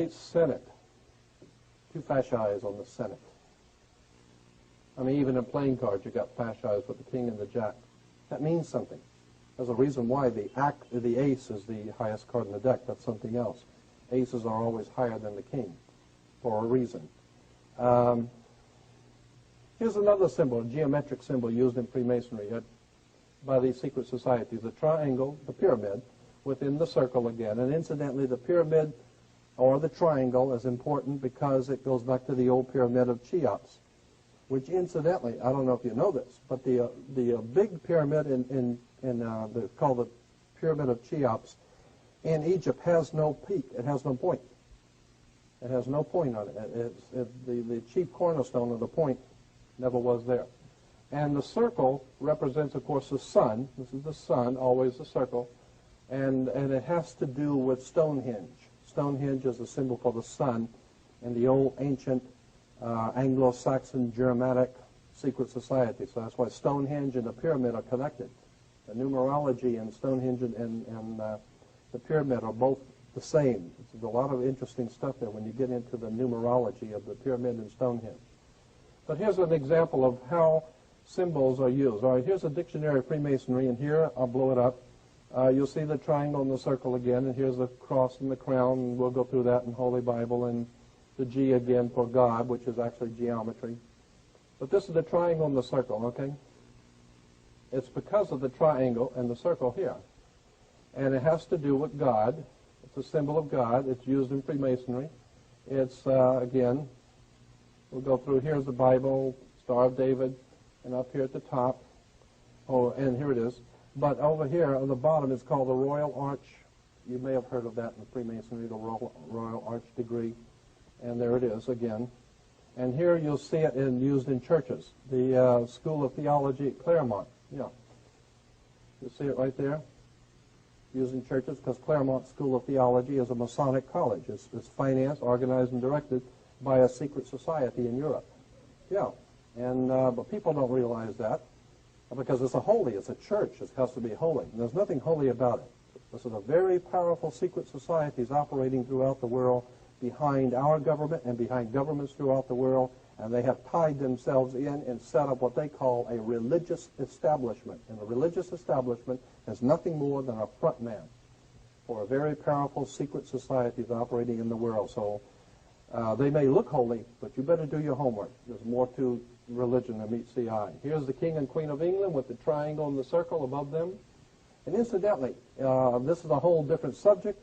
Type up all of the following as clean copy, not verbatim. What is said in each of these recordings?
States Senate. Two fasces on the Senate. I mean, even in playing cards, you got fasces with the king and the jack. That means something. There's a reason why the ace is the highest card in the deck. That's something else. Aces are always higher than the king for a reason. Here's another symbol, a geometric symbol used in Freemasonry by these secret societies. The triangle, the pyramid, within the circle again. And incidentally, the pyramid or the triangle is important because it goes back to the old pyramid of Cheops, which incidentally, I don't know if you know this, but the big pyramid called the Pyramid of Cheops in Egypt has no peak. It has no point. It has no point on it. The chief cornerstone of the point never was there. And the circle represents, of course, the sun. This is the sun, always the circle. And it has to do with Stonehenge. Stonehenge is a symbol for the sun in the old ancient Anglo-Saxon Germanic secret society. So that's why Stonehenge and the pyramid are connected. The numerology in Stonehenge and the pyramid are both the same. There's a lot of interesting stuff there when you get into the numerology of the pyramid and Stonehenge. But here's an example of how symbols are used. All right, here's a dictionary of Freemasonry, and here, I'll blow it up. You'll see the triangle and the circle again, and here's the cross and the crown, and we'll go through that in Holy Bible, and the G again for God, which is actually geometry. But this is the triangle and the circle, okay? It's because of the triangle and the circle here. And it has to do with God. It's a symbol of God. It's used in Freemasonry. It's, again, we'll go through. Here's the Bible, Star of David, and up here at the top. Oh, and here it is. But over here on the bottom is called the Royal Arch. You may have heard of that in Freemasonry, the Royal Arch degree. And there it is again. And here you'll see it used in churches. The School of Theology at Claremont. Yeah. You see it right there? Used in churches because Claremont School of Theology is a Masonic college. It's financed, organized, and directed by a secret society in Europe. Yeah. And but people don't realize that because it's it's a church. It has to be holy. And there's nothing holy about it. This is a very powerful secret societies operating throughout the world behind our government and behind governments throughout the world, and they have tied themselves in and set up what they call a religious establishment. And a religious establishment is nothing more than a front man for a very powerful secret societies operating in the world. So they may look holy, but you better do your homework. There's more to religion than meets the eye. Here's the King and Queen of England with the triangle and the circle above them. And incidentally, this is a whole different subject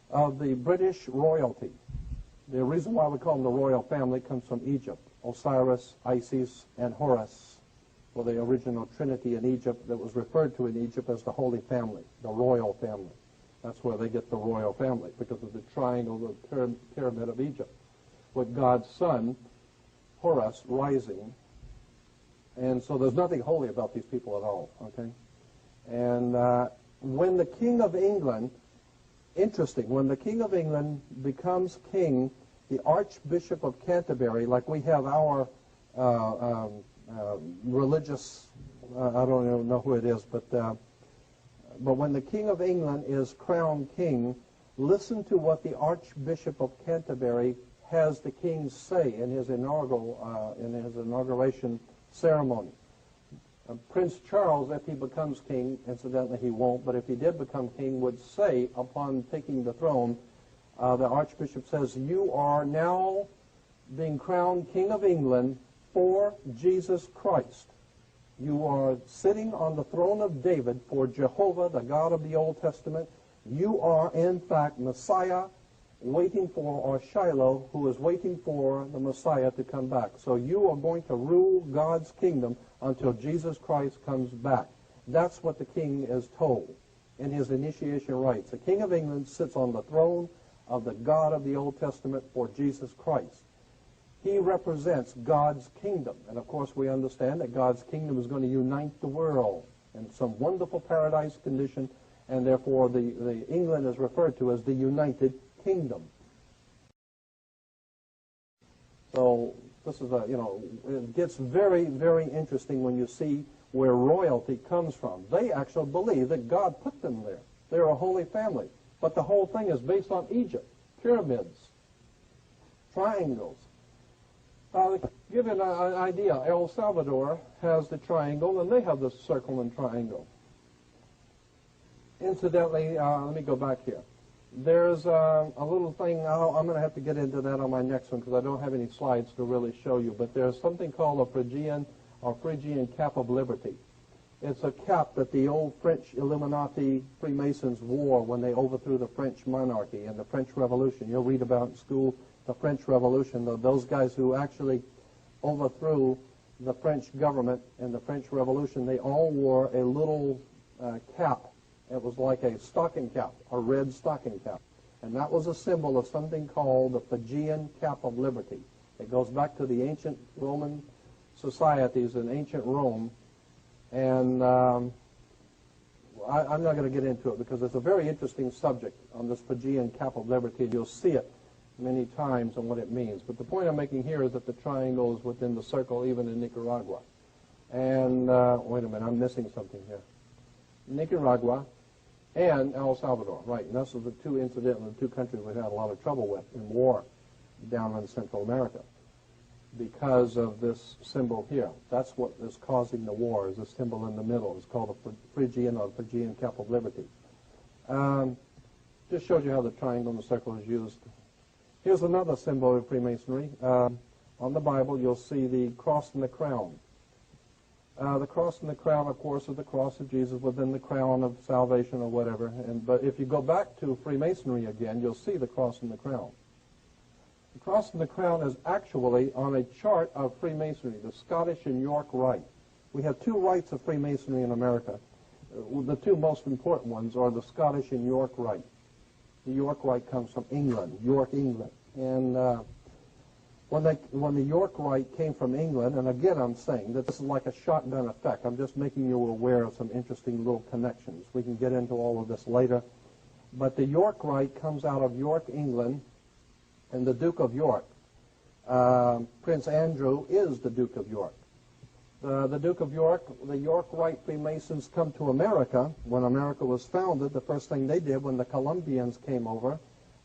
of the British royalty. The reason why we call them the royal family comes from Egypt. Osiris, Isis, and Horus were the original trinity in Egypt that was referred to in Egypt as the Holy Family, the royal family. That's where they get the royal family, because of the triangle, the pyramid of Egypt, with God's son, Horus, rising. And so there's nothing holy about these people at all, okay? And when the King of England, interesting, when the King of England becomes king, the Archbishop of Canterbury, like we have our religious, I don't even know who it is, but when the King of England is crowned king, listen to what the Archbishop of Canterbury has the king say in his inauguration ceremony. Prince Charles, if he becomes king, incidentally he won't, but if he did become king, would say upon taking the throne, the Archbishop says, "You are now being crowned King of England for Jesus Christ. You are sitting on the throne of David for Jehovah, the God of the Old Testament. You are, in fact, Messiah waiting for, or Shiloh, who is waiting for the Messiah to come back. So you are going to rule God's kingdom until Jesus Christ comes back." That's what the king is told in his initiation rites. The King of England sits on the throne of the God of the Old Testament for Jesus Christ. He represents God's kingdom. And of course we understand that God's kingdom is going to unite the world in some wonderful paradise condition, and therefore the England is referred to as the United Kingdom. So this is it gets very, very interesting when you see where royalty comes from. They actually believe that God put them there. They're a holy family. But the whole thing is based on Egypt, pyramids, triangles. To give you an idea, El Salvador has the triangle, and they have the circle and triangle. Incidentally, let me go back here. There's a little thing, I'm going to have to get into that on my next one because I don't have any slides to really show you, but there's something called a Phrygian cap of liberty. It's a cap that the old French Illuminati Freemasons wore when they overthrew the French monarchy and the French Revolution. You'll read about in school the French Revolution, those guys who actually overthrew the French government and the French Revolution, they all wore a little cap. It was like a stocking cap, a red stocking cap. And that was a symbol of something called the Phrygian cap of liberty. It goes back to the ancient Roman societies in ancient Rome. And I'm not going to get into it because it's a very interesting subject on this Phrygian cap of liberty. You'll see it many times and what it means. But the point I'm making here is that the triangle is within the circle even in Nicaragua. And, wait a minute, I'm missing something here. Nicaragua and El Salvador, right. And those are the two countries we've had a lot of trouble with in war down in Central America because of this symbol here. That's what is causing the war, is a symbol in the middle. It's called the Phrygian or Phrygian cap of liberty. Just shows you how the triangle and the circle is used. Here's another symbol of Freemasonry. On the Bible, you'll see the cross and the crown. The cross and the crown, of course, is the cross of Jesus within the crown of salvation or whatever. But if you go back to Freemasonry again, you'll see the cross and the crown. The cross and the crown is actually on a chart of Freemasonry, the Scottish and York Rite. We have two rites of Freemasonry in America. The two most important ones are the Scottish and York Rite. The York Rite comes from England, York, England. And when the York Rite came from England, and again I'm saying that this is like a shotgun effect. I'm just making you aware of some interesting little connections. We can get into all of this later. But the York Rite comes out of York, England, and the Duke of York, Prince Andrew, is the Duke of York. The Duke of York, the York Rite Freemasons come to America. When America was founded, the first thing they did when the Columbians came over,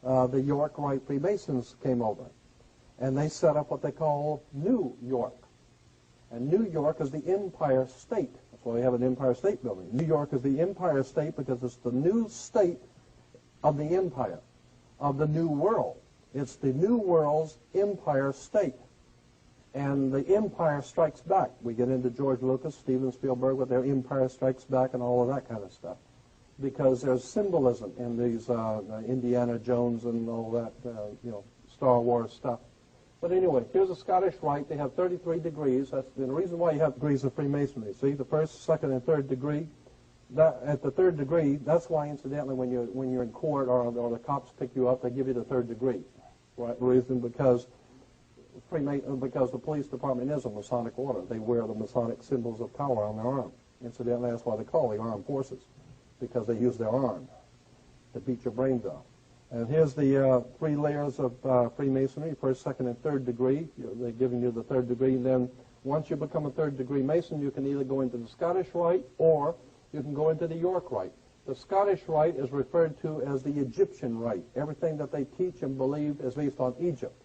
the York Rite Freemasons came over. And they set up what they call New York. And New York is the Empire State. That's why we have an Empire State Building. New York is the Empire State because it's the new state of the empire, of the New World. It's the New World's Empire State. And the Empire Strikes Back. We get into George Lucas, Steven Spielberg with their Empire Strikes Back and all of that kind of stuff. Because there's symbolism in these Indiana Jones and all that, Star Wars stuff. But anyway, here's a Scottish Rite. They have 33 degrees. That's the reason why you have degrees of Freemasonry. See, the first, second, and third degree. At the third degree, that's why, incidentally, when you're in court or the cops pick you up, they give you the third degree. Right? Reason because the police department is a Masonic order. They wear the Masonic symbols of power on their arm. Incidentally, that's why they call the armed forces, because they use their arm to beat your brains off. And here's the three layers of Freemasonry, first, second, and third degree. They're giving you the third degree. And then once you become a third degree Mason, you can either go into the Scottish Rite or you can go into the York Rite. The Scottish Rite is referred to as the Egyptian Rite. Everything that they teach and believe is based on Egypt.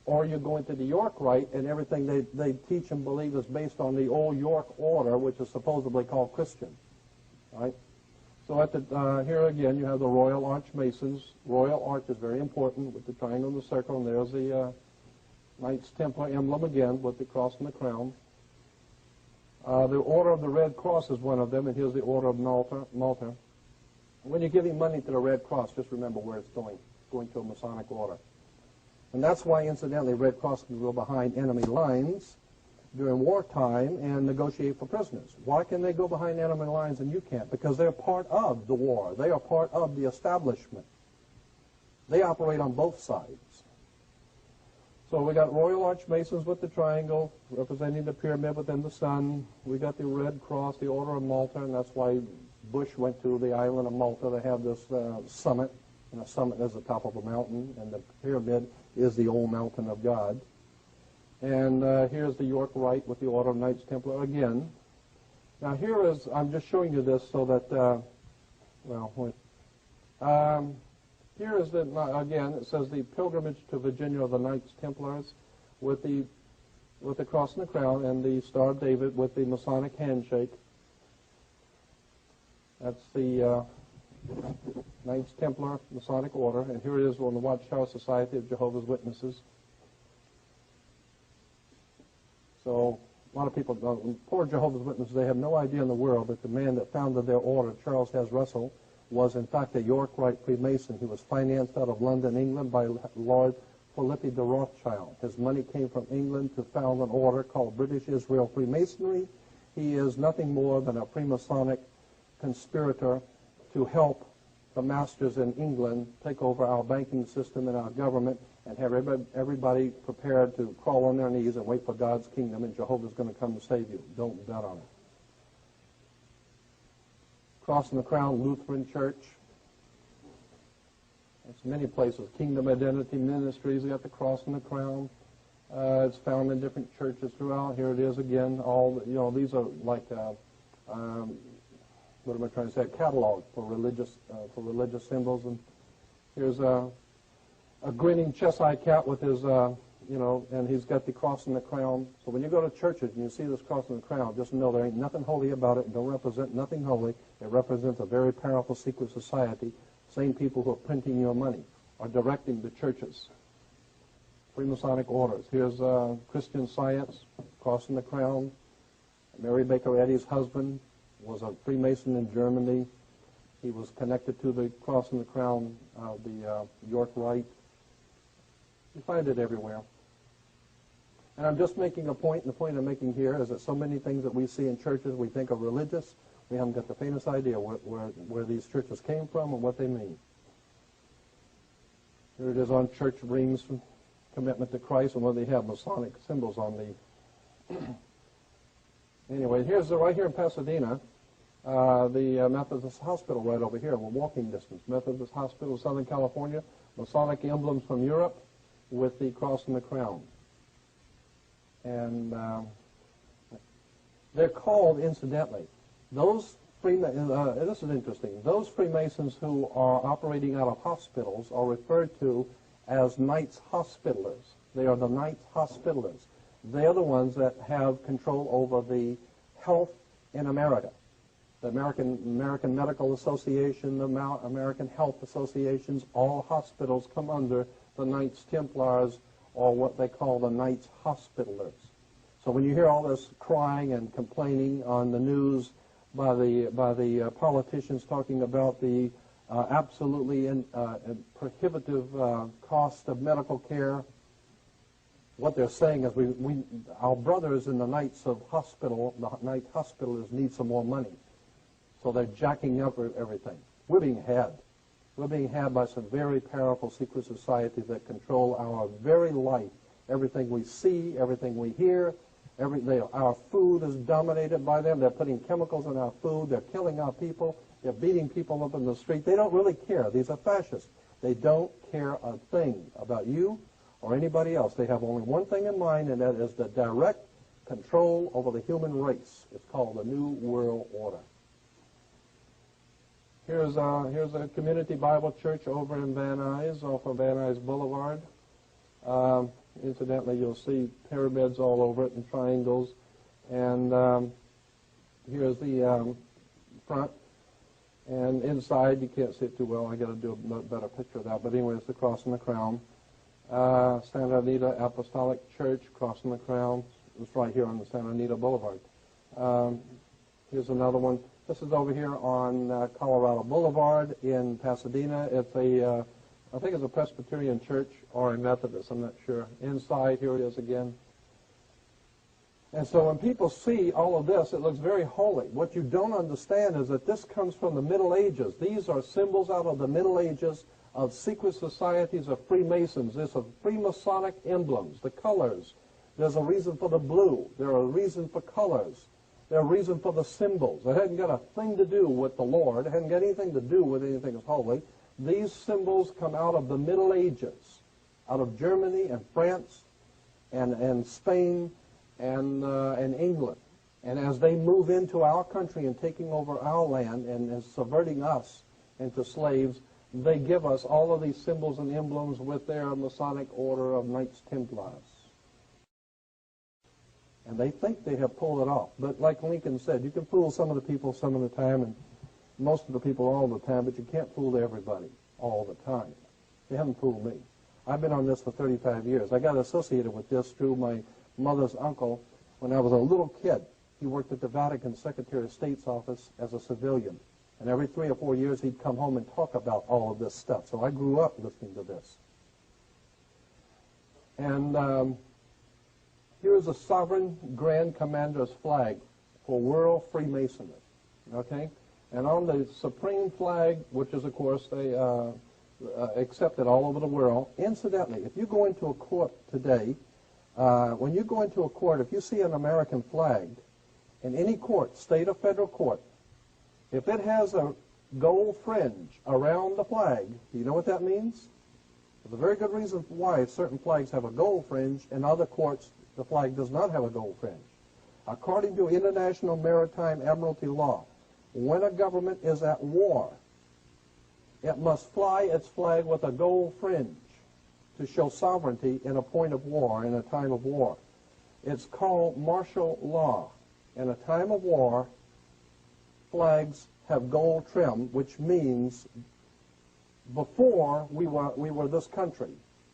Or you go into the York Rite, and everything they teach and believe is based on the old York order, which is supposedly called Christian. Right? So at here again, you have the Royal Arch Masons. Royal Arch is very important with the triangle and the circle, and there's the Knights Templar emblem again with the cross and the crown. The Order of the Red Cross is one of them, and here's the Order of Malta. When you're giving money to the Red Cross, just remember where it's going to a Masonic order. And that's why, incidentally, Red Cross can go behind enemy lines during wartime and negotiate for prisoners. Why can they go behind enemy lines and you can't? Because they're part of the war. They are part of the establishment. They operate on both sides. So we got Royal Arch Masons with the triangle representing the pyramid within the sun. We got the Red Cross, the Order of Malta, and that's why Bush went to the island of Malta. They have this summit, and a summit is the top of a mountain, and the pyramid is the old mountain of God. And here's the York Rite with the Order of Knights Templar again. Now here is, I'm just showing you this so that, Here is the, again, it says the pilgrimage to Virginia of the Knights Templars with the cross and the crown and the Star of David with the Masonic handshake. That's the Knights Templar Masonic Order, and here it is on the Watchtower Society of Jehovah's Witnesses. So a lot of people, poor Jehovah's Witnesses, they have no idea in the world that the man that founded their order, Charles Has Russell, was in fact a York Rite Freemason. He was financed out of London, England by Lord Philippi de Rothschild. His money came from England to found an order called British Israel Freemasonry. He is nothing more than a Freemasonic conspirator to help the masters in England take over our banking system and our government and have everybody prepared to crawl on their knees and wait for God's kingdom, and Jehovah's going to come and save you. Don't bet on it. Cross and the Crown Lutheran Church. It's many places. Kingdom Identity Ministries, got the Cross and the Crown. It's found in different churches throughout. Here it is again. All, you know, these are like what am I trying to say? A catalog for religious symbols. And here's a grinning Cheshire cat with his, you know, and he's got the cross and the crown. So when you go to churches and you see this cross and the crown, just know there ain't nothing holy about it. It don't represent nothing holy. It represents a very powerful secret society. Same people who are printing your money are directing the churches. Freemasonic orders. Here's Christian Science, cross and the crown. Mary Baker Eddy's husband was a Freemason in Germany. He was connected to the cross and the crown of the York Rite. You find it everywhere. And I'm just making a point, and the point I'm making here is that so many things that we see in churches we think are religious, we haven't got the faintest idea where these churches came from and what they mean. Here it is on church rings, commitment to Christ, and what they have, Masonic symbols on the... Anyway, here's right here in Pasadena, the Methodist Hospital right over here, we're walking distance. Methodist Hospital, Southern California, Masonic emblems from Europe with the cross and the crown. And they're called, incidentally, those this is interesting, those Freemasons who are operating out of hospitals are referred to as Knights Hospitallers. They are the Knights Hospitallers. They are the ones that have control over the health in America. The American Medical Association, the American Health Associations, all hospitals come under the Knights Templars, or what they call the Knights Hospitallers. So when you hear all this crying and complaining on the news by the politicians talking about the absolutely prohibitive cost of medical care, what they're saying is our brothers in the Knights of Hospital, the Knight Hospitallers, need some more money. So they're jacking up everything. We're being had. We're being had by some very powerful secret societies that control our very life. Everything we see, everything we hear, our food is dominated by them. They're putting chemicals in our food. They're killing our people. They're beating people up in the street. They don't really care. These are fascists. They don't care a thing about you or anybody else. They have only one thing in mind, and that is the direct control over the human race. It's called the New World Order. Here's a community Bible church over in Van Nuys, off of Van Nuys Boulevard. Incidentally, you'll see pyramids all over it and triangles. And here's the front. And inside, you can't see it too well. I got to do a better picture of that. But anyway, it's the cross and the crown. Santa Anita Apostolic Church, cross and the crown. It's right here on the Santa Anita Boulevard. Here's another one. This is over here on Colorado Boulevard in Pasadena. It's I think it's a Presbyterian church or a Methodist, I'm not sure. Inside, here it is again. And so when people see all of this, it looks very holy. What you don't understand is that this comes from the Middle Ages. These are symbols out of the Middle Ages of secret societies of Freemasons. There's a Freemasonic emblems, the colors. There's a reason for the blue. There are a reason for colors. There's a reason for the symbols. It hadn't got a thing to do with the Lord. It hadn't got anything to do with anything that's holy. These symbols come out of the Middle Ages, out of Germany and France and Spain and England. And as they move into our country and taking over our land and subverting us into slaves, they give us all of these symbols and emblems with their Masonic Order of Knights Templars. And they think they have pulled it off. But like Lincoln said, you can fool some of the people some of the time and most of the people all the time, but you can't fool everybody all the time. They haven't fooled me. I've been on this for 35 years. I got associated with this through my mother's uncle when I was a little kid. He worked at the Vatican Secretary of State's office as a civilian. And every 3 or 4 years, he'd come home and talk about all of this stuff. So I grew up listening to this. And here's a Sovereign Grand Commander's flag for World Freemasonry. Okay? And on the supreme flag, which is, of course, they accepted all over the world. Incidentally, if you go into a court today, when you go into a court, if you see an American flag in any court, state or federal court, if it has a gold fringe around the flag, do you know what that means? There's a very good reason why certain flags have a gold fringe. In other courts, the flag does not have a gold fringe. According to international maritime admiralty law, when a government is at war, it must fly its flag with a gold fringe to show sovereignty in a point of war, in a time of war. It's called martial law. In a time of war, flags have gold trim, which means before we were this country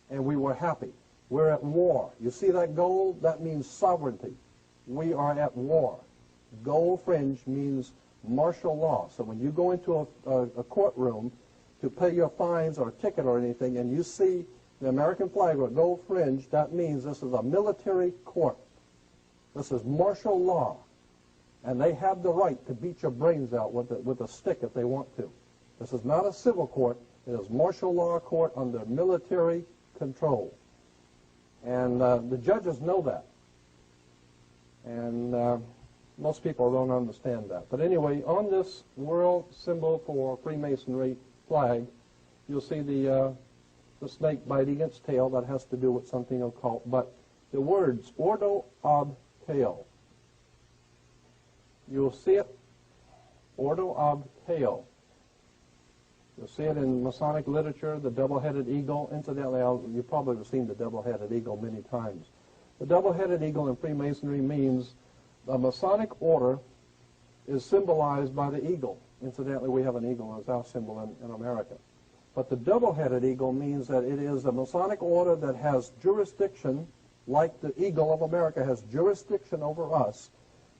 and we were happy. We're at war. You see that gold? That means sovereignty. We are at war. Gold fringe means martial law. So when you go into a courtroom to pay your fines or ticket or anything, and you see the American flag with gold fringe, that means this is a military court. This is martial law. And they have the right to beat your brains out with a stick if they want to. This is not a civil court. It is martial law court under military control. And the judges know that. And most people don't understand that. But anyway, on this world symbol for Freemasonry flag, you'll see the snake biting its tail. That has to do with something occult. But the words, Ordo ob Tail, you'll see it, Ordo ob Tail. You'll see it in Masonic literature, the double-headed eagle. Incidentally, you've probably seen the double-headed eagle many times. The double-headed eagle in Freemasonry means the Masonic order is symbolized by the eagle. Incidentally, we have an eagle as our symbol in America. But the double-headed eagle means that it is a Masonic order that has jurisdiction, like the eagle of America has jurisdiction over us.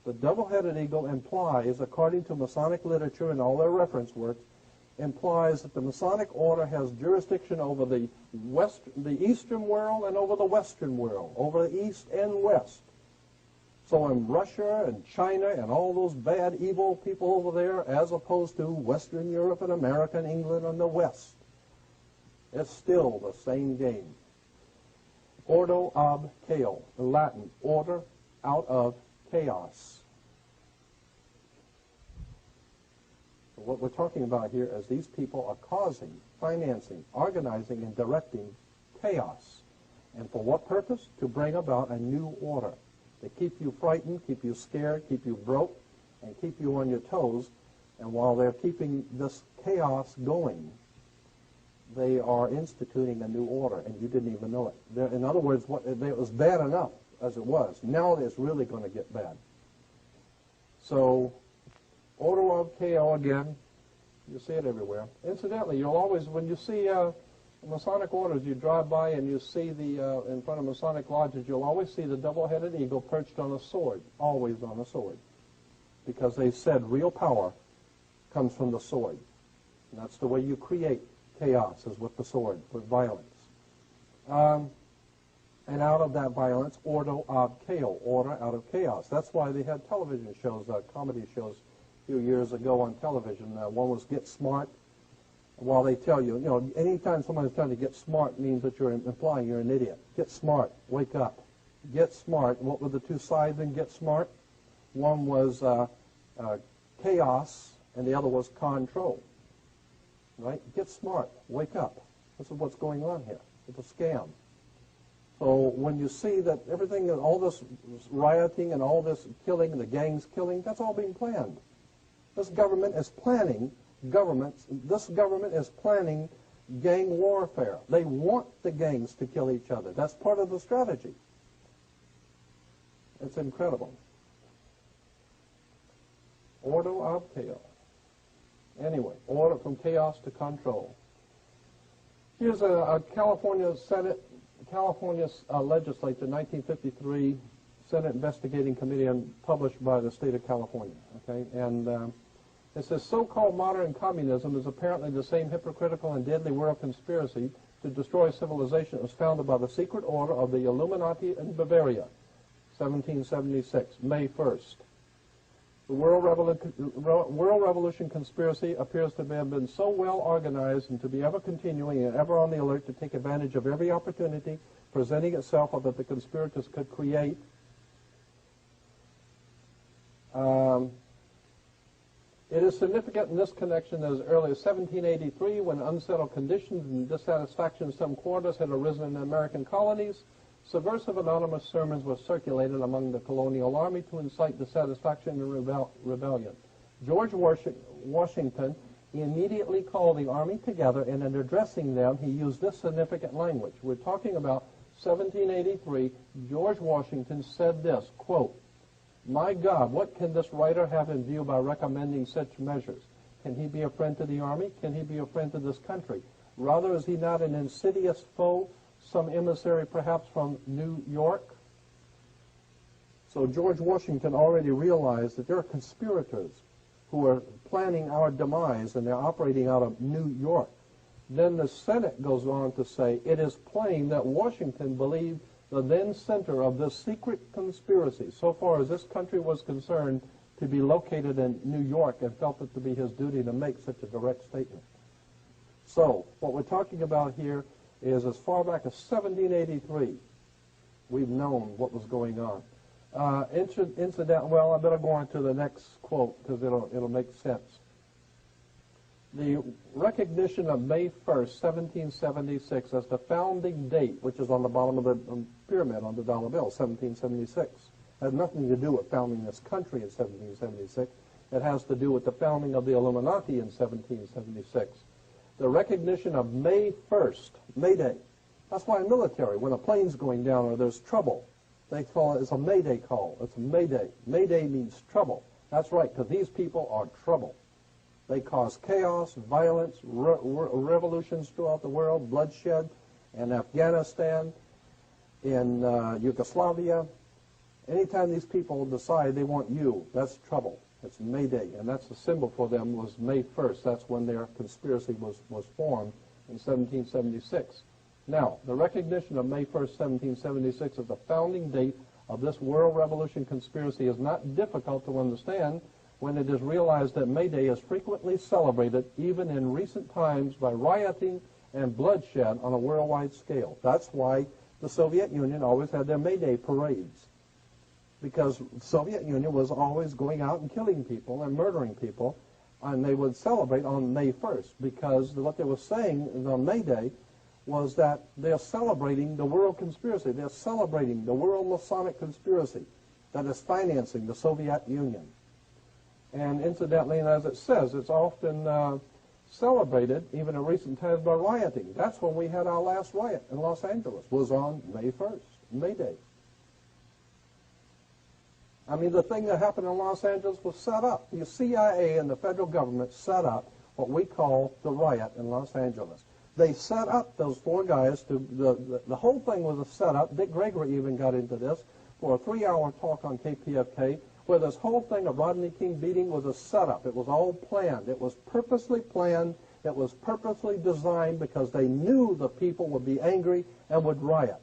The double-headed eagle implies, according to Masonic literature and all their reference works, implies that the Masonic order has jurisdiction over the Eastern world and over the Western world, over the East and West. So in Russia and China and all those bad, evil people over there, as opposed to Western Europe and America and England and the West, it's still the same game. Ordo ob chaos, in Latin, order out of chaos. So what we're talking about here is these people are causing, financing, organizing, and directing chaos. And for what purpose? To bring about a new order. They keep you frightened, keep you scared, keep you broke, and keep you on your toes. And while they're keeping this chaos going, they are instituting a new order, and you didn't even know it. In other words, it was bad enough as it was. Now it's really going to get bad. So, Order of KO again, you see it everywhere. Incidentally, you'll always, when you see Masonic orders, you drive by and you see in front of Masonic lodges, you'll always see the double-headed eagle perched on a sword, always on a sword. Because they said real power comes from the sword. And that's the way you create chaos, is with the sword, with violence. And out of that violence, ordo ab chaos, order out of chaos. That's why they had television shows, comedy shows a few years ago on television. One was Get Smart. While they tell you, anytime somebody's trying to get smart means that you're implying you're an idiot. Get smart, wake up. Get smart. What were the two sides in Get Smart? One was chaos, and the other was control. Right? Get smart, wake up. This is what's going on here. It's a scam. So when you see that everything, all this rioting and all this killing, the gangs killing, that's all being planned. This government is planning governments. This government is planning gang warfare. They want the gangs to kill each other. That's part of the strategy. It's incredible. Ordo ab chaos. Anyway, order from chaos to control. Here's a California Senate, California legislature, 1953 Senate Investigating Committee, and published by the state of California. Okay, and it says, so-called modern communism is apparently the same hypocritical and deadly world conspiracy to destroy civilization that was founded by the secret order of the Illuminati in Bavaria, 1776, May 1st. The World Revolution conspiracy appears to have been so well organized and to be ever continuing and ever on the alert to take advantage of every opportunity presenting itself so that the conspirators could create it is significant in this connection that as early as 1783, when unsettled conditions and dissatisfaction in some quarters had arisen in the American colonies, subversive anonymous sermons were circulated among the colonial army to incite dissatisfaction and rebellion. George Washington immediately called the army together, and in addressing them, he used this significant language. We're talking about 1783. George Washington said this, quote, "My God, what can this writer have in view by recommending such measures? Can he be a friend to the army? Can he be a friend to this country? Rather, is he not an insidious foe, some emissary perhaps from New York?" So George Washington already realized that there are conspirators who are planning our demise, and they're operating out of New York. Then the Senate goes on to say, it is plain that Washington believed the then center of this secret conspiracy, so far as this country was concerned, to be located in New York, and felt it to be his duty to make such a direct statement. So what we're talking about here is as far back as 1783, we've known what was going on. Well, I better go on to the next quote because it'll make sense. The recognition of May 1st, 1776 as the founding date, which is on the bottom of the pyramid on the dollar bill, 1776, has nothing to do with founding this country in 1776. It has to do with the founding of the Illuminati in 1776. The recognition of May 1st, May Day. That's why in military, when a plane's going down or there's trouble, they call it, it's a May Day call. It's a May Day. May Day means trouble. That's right, because these people are trouble. They cause chaos, violence, revolutions throughout the world, bloodshed in Afghanistan, in Yugoslavia. Anytime these people decide they want you, that's trouble. It's May Day, and that's the symbol for them was May 1st. That's when their conspiracy was formed in 1776. Now, the recognition of May 1st, 1776 as the founding date of this world revolution conspiracy is not difficult to understand when it is realized that May Day is frequently celebrated, even in recent times, by rioting and bloodshed on a worldwide scale. That's why the Soviet Union always had their May Day parades, because the Soviet Union was always going out and killing people and murdering people, and they would celebrate on May 1st, because what they were saying on May Day was that they're celebrating the world conspiracy. They're celebrating the world Masonic conspiracy that is financing the Soviet Union. And incidentally, and as it says, it's often celebrated, even in recent times, by rioting. That's when we had our last riot in Los Angeles, was on May 1st, May Day. I mean, the thing that happened in Los Angeles was set up. The CIA and the federal government set up what we call the riot in Los Angeles. They set up those four guys to, the whole thing was a setup. Dick Gregory even got into this for a 3-hour talk on KPFK, where this whole thing of Rodney King beating was a setup. It was all planned. It was purposely planned. It was purposely designed because they knew the people would be angry and would riot.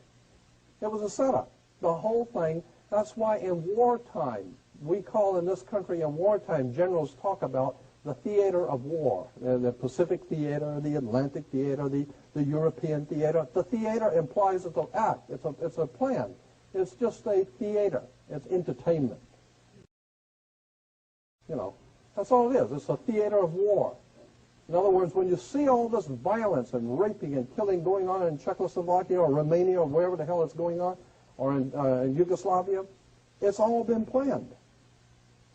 It was a setup. The whole thing, that's why in wartime, we call in this country in wartime, generals talk about the theater of war, the Pacific theater, the Atlantic theater, the European theater. The theater implies it's an act. It's a plan. It's just a theater. It's entertainment. You know, that's all it is. It's a theater of war. In other words, when you see all this violence and raping and killing going on in Czechoslovakia or Romania or wherever the hell it's going on, or in Yugoslavia, it's all been planned.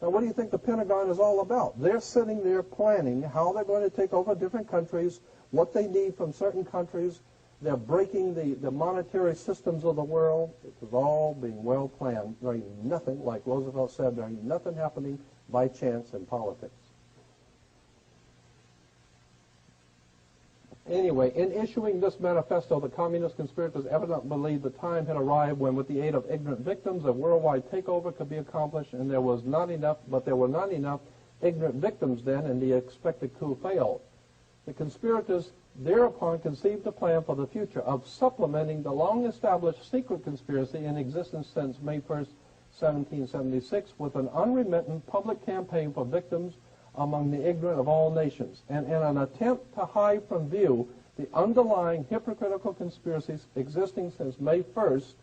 Now, what do you think the Pentagon is all about? They're sitting there planning how they're going to take over different countries, what they need from certain countries. They're breaking the monetary systems of the world. It was all being well planned. There ain't nothing, like Roosevelt said, there ain't nothing happening by chance in politics. Anyway, in issuing this manifesto, the communist conspirators evidently believed the time had arrived when, with the aid of ignorant victims, a worldwide takeover could be accomplished, and there were not enough ignorant victims then, and the expected coup failed. The conspirators thereupon conceived a plan for the future of supplementing the long-established secret conspiracy in existence since May 1st, 1776, with an unremittent public campaign for victims among the ignorant of all nations, and in an attempt to hide from view the underlying hypocritical conspiracies existing since May 1st,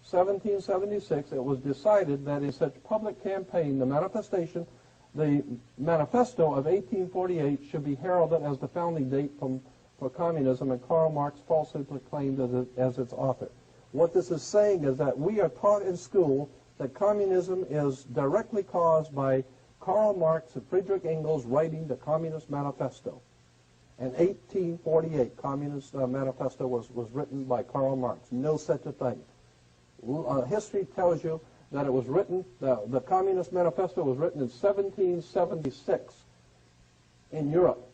1776, it was decided that in such public campaign, the manifesto of 1848 should be heralded as the founding date for communism, and Karl Marx falsely proclaimed as its author. What this is saying is that we are taught in school that communism is directly caused by Karl Marx and Friedrich Engels writing the Communist Manifesto. In 1848, Communist Manifesto was written by Karl Marx. No such a thing. History tells you that it was written, the Communist Manifesto was written in 1776 in Europe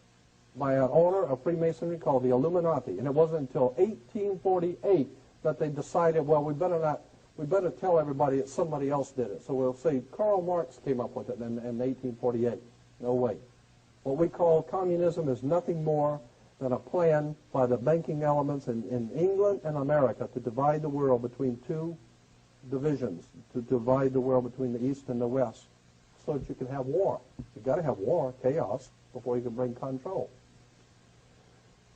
by an order of Freemasonry called the Illuminati. And it wasn't until 1848 that they decided, well, we better tell everybody that somebody else did it. So we'll say Karl Marx came up with it in 1848. No way. What we call communism is nothing more than a plan by the banking elements in England and America to divide the world between two divisions, to divide the world between the East and the West, so that you can have war. You've got to have war, chaos, before you can bring control.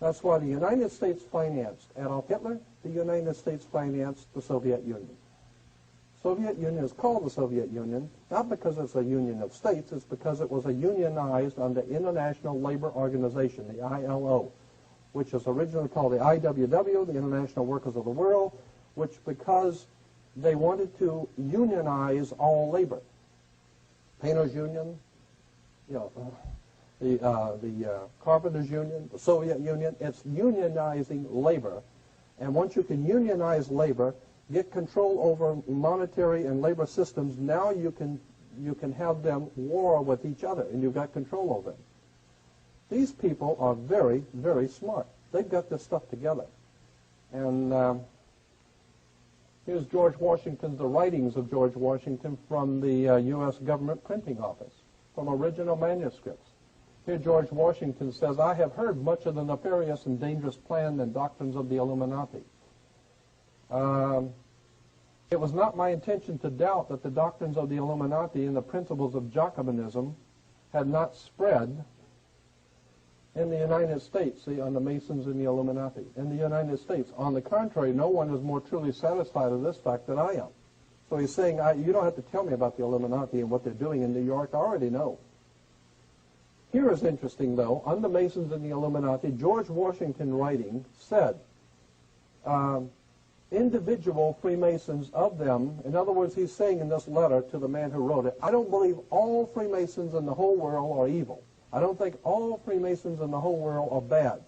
That's why the United States financed Adolf Hitler. The United States financed the Soviet Union. Soviet Union is called the Soviet Union, not because it's a union of states, it's because it was a unionized under International Labor Organization, the ILO, which is originally called the IWW, the International Workers of the World, which because they wanted to unionize all labor. Painters Union, the Carpenters Union, the Soviet Union, it's unionizing labor. And once you can unionize labor, get control over monetary and labor systems, now you can have them war with each other, and you've got control over them. These people are very, very smart. They've got this stuff together. And here's George Washington's, the writings of George Washington from the U.S. government printing office, from original manuscripts. Here George Washington says, I have heard much of the nefarious and dangerous plan and doctrines of the Illuminati. It was not my intention to doubt that the doctrines of the Illuminati and the principles of Jacobinism had not spread in the United States, see, on the Masons and the Illuminati. In the United States, on the contrary, no one is more truly satisfied of this fact than I am. So he's saying, you don't have to tell me about the Illuminati and what they're doing in New York. I already know. Here is interesting, though. On the Masons and the Illuminati, George Washington writing said, individual Freemasons of them, in other words, he's saying in this letter to the man who wrote it, I don't believe all Freemasons in the whole world are evil. I don't think all Freemasons in the whole world are bad.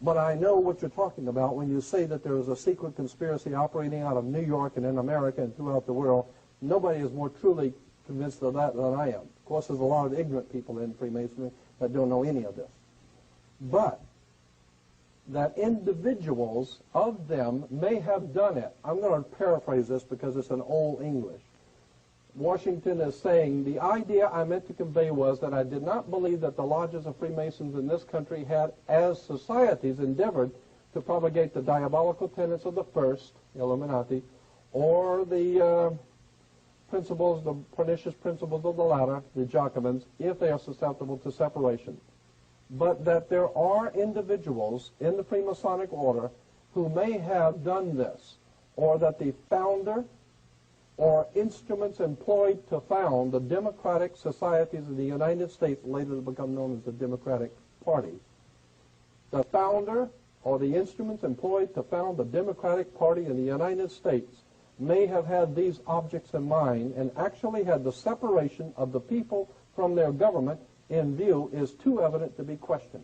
But I know what you're talking about when you say that there is a secret conspiracy operating out of New York and in America and throughout the world. Nobody is more truly convinced of that than I am. Of course, there's a lot of ignorant people in Freemasonry that don't know any of this. But that individuals of them may have done it. I'm going to paraphrase this because it's an old English. Washington is saying, the idea I meant to convey was that I did not believe that the lodges of Freemasons in this country had, as societies, endeavored to propagate the diabolical tenets of the first, the Illuminati, or the principles, the pernicious principles of the latter, the Jacobins, if they are susceptible to separation. But that there are individuals in the Freemasonic order who may have done this, or that the founder or instruments employed to found the democratic societies of the United States, later to become known as the Democratic Party, the founder or the instruments employed to found the Democratic Party in the United States may have had these objects in mind and actually had the separation of the people from their government in view is too evident to be questioned.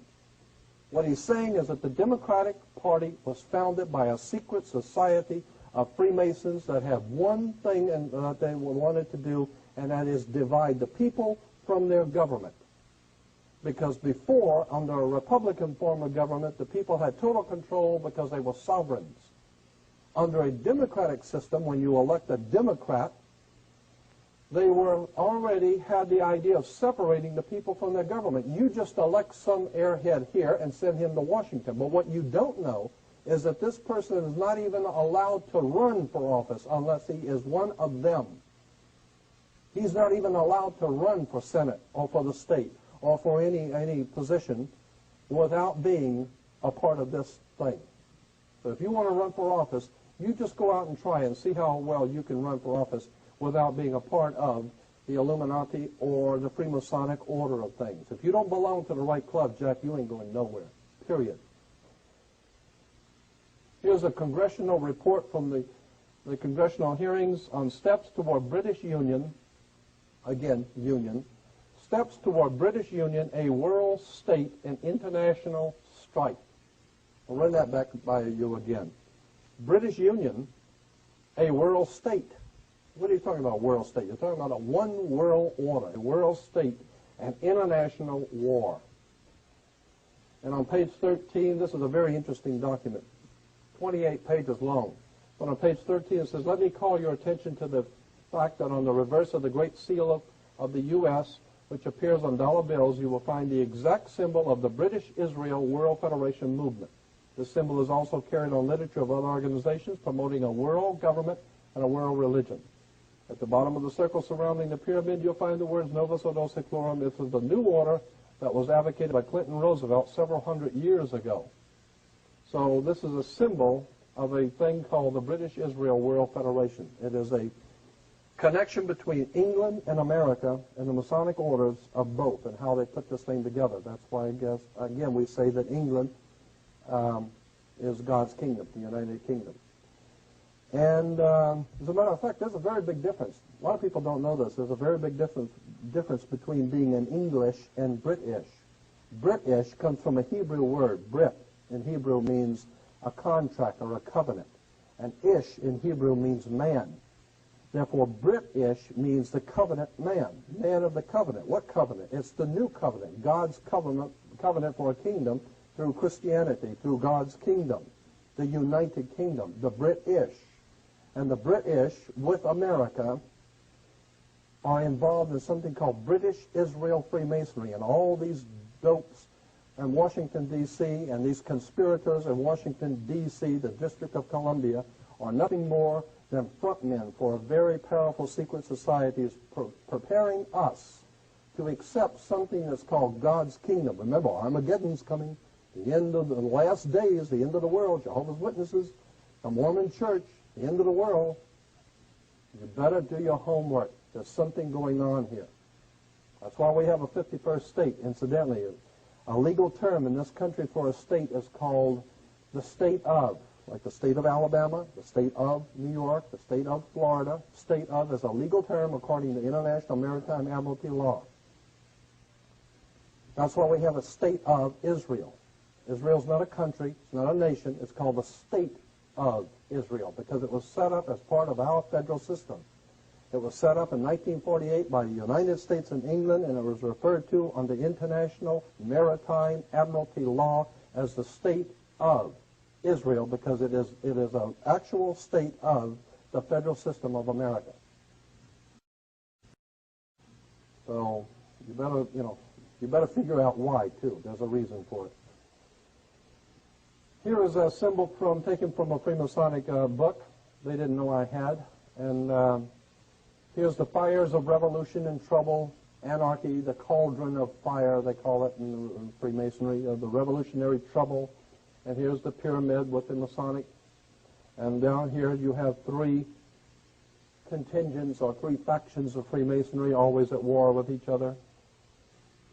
What he's saying is that the Democratic Party was founded by a secret society of Freemasons that have one thing that they wanted to do, and that is divide the people from their government. Because before, under a Republican form of government, the people had total control because they were sovereigns. Under a democratic system, when you elect a Democrat, they were already had the idea of separating the people from their government. You just elect some airhead here and send him to Washington. But what you don't know is that this person is not even allowed to run for office unless he is one of them. He's not even allowed to run for Senate or for the state or for any position without being a part of this thing. So if you want to run for office, you just go out and try and see how well you can run for office without being a part of the Illuminati or the Freemasonic order of things. If you don't belong to the right club, Jack, you ain't going nowhere, period. Here's a congressional report from the congressional hearings on steps toward British Union, again, Union, steps toward British Union, a world state and international strife. I'll run that back by you again. British Union, a world state. What are you talking about, world state? You're talking about a one world order, a world state, and international war. And on page 13, this is a very interesting document, 28 pages long. But on page 13 it says, let me call your attention to the fact that on the reverse of the Great Seal of the U.S., which appears on dollar bills, you will find the exact symbol of the British Israel World Federation movement. This symbol is also carried on literature of other organizations promoting a world government and a world religion. At the bottom of the circle surrounding the pyramid, you'll find the words Novus Ordo Seclorum. This is the new order that was advocated by Clinton Roosevelt several hundred years ago. So this is a symbol of a thing called the British Israel World Federation. It is a connection between England and America and the Masonic orders of both and how they put this thing together. That's why, I guess, again, we say that England is God's kingdom, the United Kingdom. And as a matter of fact, there's a very big difference. A lot of people don't know this. There's a very big difference between being an English and British. British comes from a Hebrew word. Brit in Hebrew means a contract or a covenant. And ish in Hebrew means man. Therefore, British means the covenant man, man of the covenant. What covenant? It's the new covenant, God's covenant for a kingdom through Christianity, through God's kingdom, the United Kingdom, the British. And the British, with America, are involved in something called British Israel Freemasonry. And all these dopes in Washington, D.C., and these conspirators in Washington, D.C., the District of Columbia, are nothing more than frontmen for a very powerful secret society preparing us to accept something that's called God's kingdom. Remember, Armageddon's coming, the end of the last days, the end of the world, Jehovah's Witnesses, the Mormon Church, the end of the world. You better do your homework. There's something going on here. That's why we have a 51st state. Incidentally, a legal term in this country for a state is called the state of. Like the state of Alabama, the state of New York, the state of Florida. State of is a legal term according to International Maritime Admiralty law. That's why we have a state of Israel. Israel's not a country, it's not a nation, it's called the state of Israel because it was set up as part of our federal system. It was set up in 1948 by the United States and England, and it was referred to under International Maritime Admiralty law as the state of Israel because it is an actual state of the federal system of America. So you better figure out why too. There's a reason for it. Here is a symbol taken from a Freemasonic book. They didn't know I had, and here's the fires of revolution and trouble, anarchy, the cauldron of fire they call it in Freemasonry, the revolutionary trouble. And here's the pyramid with the Masonic. And down here you have three contingents or three factions of Freemasonry always at war with each other.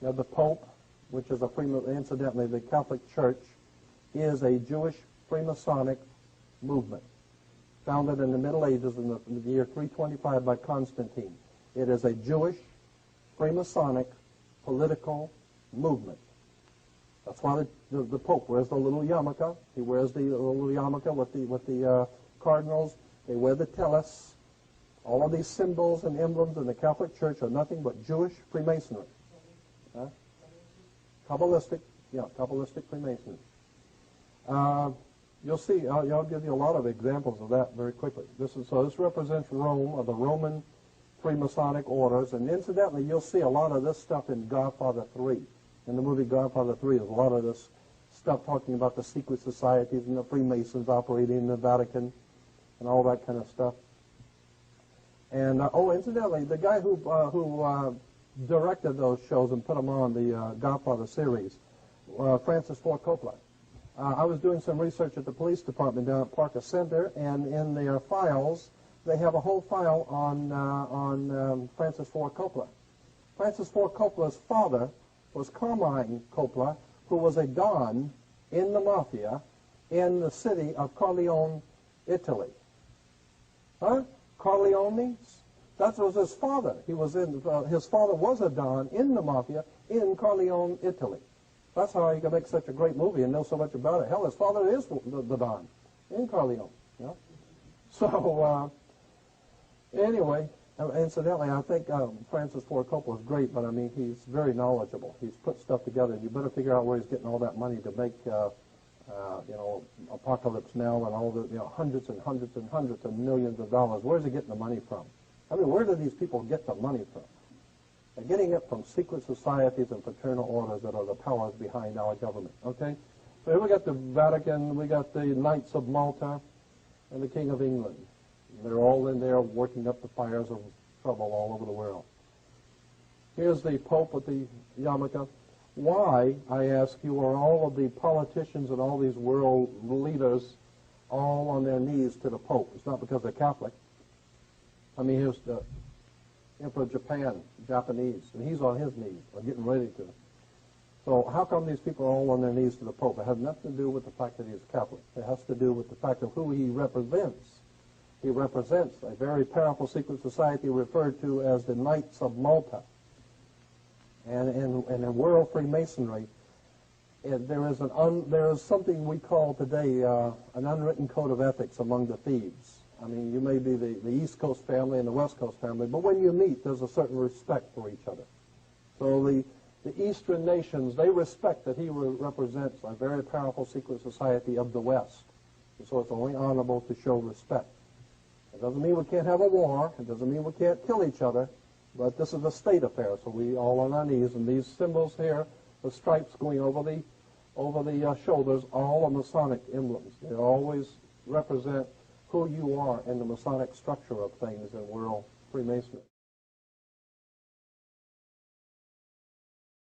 You have the Pope, which is incidentally, the Catholic Church is a Jewish Freemasonic movement. founded in the Middle Ages in the year 325 by Constantine. It is a Jewish Freemasonic political movement. That's why the Pope wears the little yarmulke. He wears the little yarmulke with the cardinals. They wear the tellus. All of these symbols and emblems in the Catholic Church are nothing but Jewish Freemasonry. Huh? Kabbalistic Freemasonry. You'll see, I'll give you a lot of examples of that very quickly. This represents Rome, or the Roman Freemasonic orders, and incidentally, you'll see a lot of this stuff in Godfather 3. In the movie Godfather 3, there's a lot of this stuff talking about the secret societies and the Freemasons operating in the Vatican and all that kind of stuff. And, incidentally, the guy who directed those shows and put them on, the Godfather series, Francis Ford Coppola. I was doing some research at the police department down at Parker Center, and in their files, they have a whole file on Francis Ford Coppola. Francis Ford Coppola's father was Carmine Coppola, who was a don in the mafia in the city of Corleone, Italy. Huh? Corleone's? That was his father. His father was a don in the mafia in Corleone, Italy. That's how he could make such a great movie and know so much about it. Hell, his father is the don in Corleone. You know? So, anyway, incidentally, I think Francis Ford Coppola is great, but I mean, he's very knowledgeable. He's put stuff together. You better figure out where he's getting all that money to make, Apocalypse Now and all the, hundreds and hundreds and hundreds of millions of dollars. Where's he getting the money from? I mean, where do these people get the money from? They're getting it from secret societies and fraternal orders that are the powers behind our government. Okay? So here we got the Vatican, we got the Knights of Malta, and the King of England. They're all in there working up the fires of trouble all over the world. Here's the Pope with the yarmulke. Why, I ask you, are all of the politicians and all these world leaders all on their knees to the Pope? It's not because they're Catholic. I mean, here's the Emperor of Japan, Japanese, and he's on his knees, or getting ready to. So how come these people are all on their knees to the Pope? It has nothing to do with the fact that he's Catholic. It has to do with the fact of who he represents. He represents a very powerful secret society referred to as the Knights of Malta. And in world Freemasonry, there is something we call today an unwritten code of ethics among the thieves. I mean, you may be the East Coast family and the West Coast family, but when you meet, there's a certain respect for each other. So the Eastern nations, they respect that he represents a very powerful secret society of the West. And so it's only honorable to show respect. It doesn't mean we can't have a war. It doesn't mean we can't kill each other. But this is a state affair, so we all on our knees. And these symbols here, the stripes going over the shoulders, all are Masonic emblems. They always represent who you are in the Masonic structure of things in world Freemasonry.